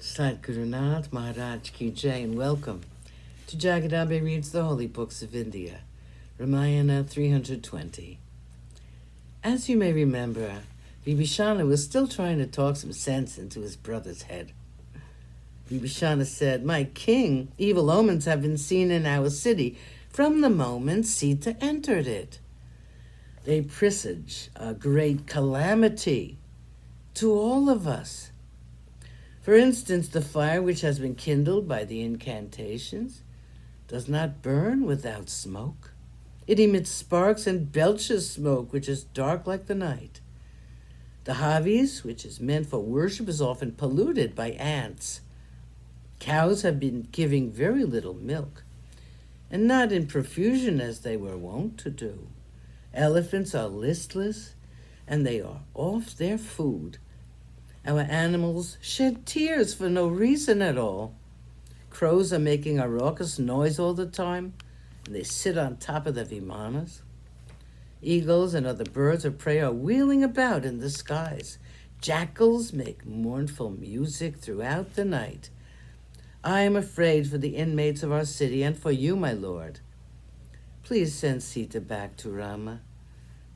Sadhgurunath Maharaj Ki Jai, and welcome to Jagadabe Reads the Holy Books of India, Ramayana 320. As you may remember, Vibhishana was still trying to talk some sense into his brother's head. Vibhishana said, "My king, evil omens have been seen in our city from the moment Sita entered it. They presage a great calamity to all of us. For instance, the fire which has been kindled by the incantations does not burn without smoke. It emits sparks and belches smoke, which is dark like the night. The havis, which is meant for worship, is often polluted by ants. Cows have been giving very little milk, and not in profusion as they were wont to do. Elephants are listless, and they are off their food. Our animals shed tears for no reason at all. Crows are making a raucous noise all the time, and they sit on top of the vimanas. Eagles and other birds of prey are wheeling about in the skies. Jackals make mournful music throughout the night. I am afraid for the inmates of our city and for you, my lord. Please send Sita back to Rama.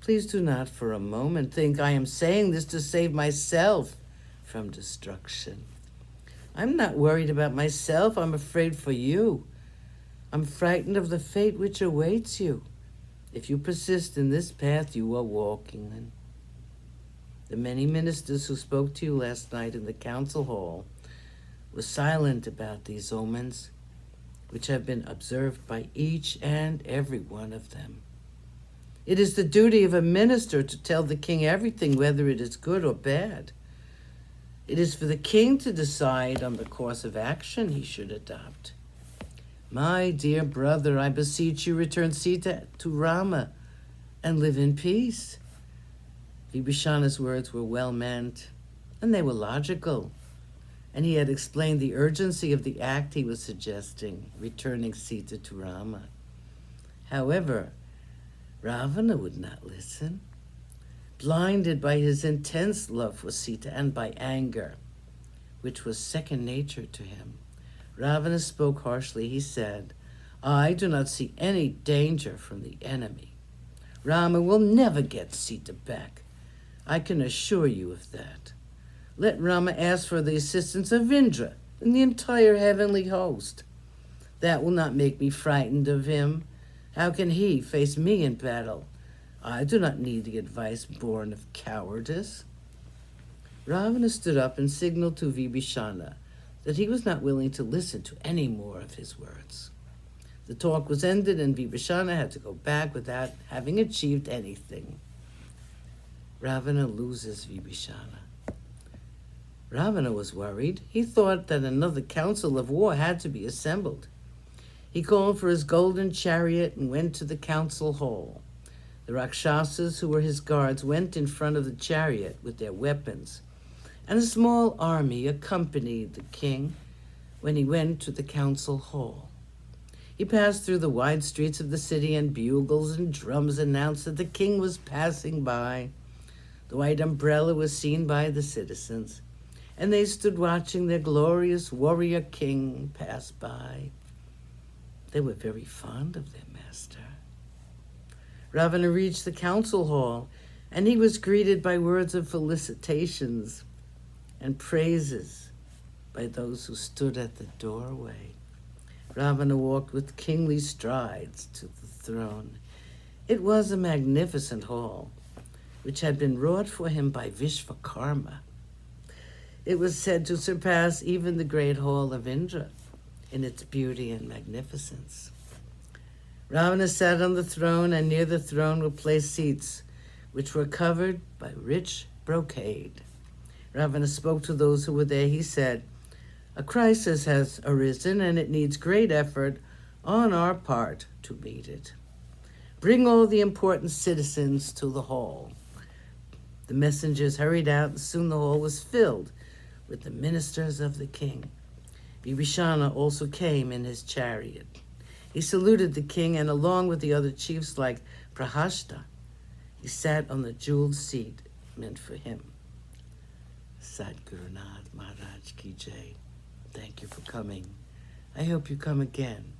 Please do not for a moment think I am saying this to save myself from destruction. I'm not worried about myself. I'm afraid for you. I'm frightened of the fate which awaits you if you persist in this path you are walking in." The many ministers who spoke to you last night in the council hall were silent about these omens, which have been observed by each and every one of them. It is the duty of a minister to tell the king everything, whether it is good or bad. It is for the king to decide on the course of action he should adopt. My dear brother, I beseech you, return Sita to Rama and live in peace. Vibhishana's words were well meant, and they were logical, and he had explained the urgency of the act he was suggesting, returning Sita to Rama. However, Ravana would not listen. Blinded by his intense love for Sita and by anger, which was second nature to him, Ravana spoke harshly. He said, "I do not see any danger from the enemy. Rama will never get Sita back. I can assure you of that. Let Rama ask for the assistance of Indra and the entire heavenly host. That will not make me frightened of him. How can he face me in battle? I do not need the advice born of cowardice." Ravana stood up and signaled to Vibhishana that he was not willing to listen to any more of his words. The talk was ended, and Vibhishana had to go back without having achieved anything. Ravana loses Vibhishana. Ravana was worried. He thought that another council of war had to be assembled. He called for his golden chariot and went to the council hall. The Rakshasas, who were his guards, went in front of the chariot with their weapons, and a small army accompanied the king when he went to the council hall. He passed through the wide streets of the city, and bugles and drums announced that the king was passing by. The white umbrella was seen by the citizens, and they stood watching their glorious warrior king pass by. They were very fond of their master. Ravana reached the council hall, and he was greeted by words of felicitations and praises by those who stood at the doorway. Ravana walked with kingly strides to the throne. It was a magnificent hall, which had been wrought for him by Vishvakarma. It was said to surpass even the great hall of Indra in its beauty and magnificence. Ravana sat on the throne, and near the throne were placed seats which were covered by rich brocade. Ravana spoke to those who were there. He said, "A crisis has arisen, and it needs great effort on our part to meet it. Bring all the important citizens to the hall." The messengers hurried out, and soon the hall was filled with the ministers of the king. Vibhishana also came in his chariot. He saluted the king, and along with the other chiefs like Prahasta, he sat on the jeweled seat meant for him. Sadhgurunath Maharaj Ki Jai. Thank you for coming. I hope you come again.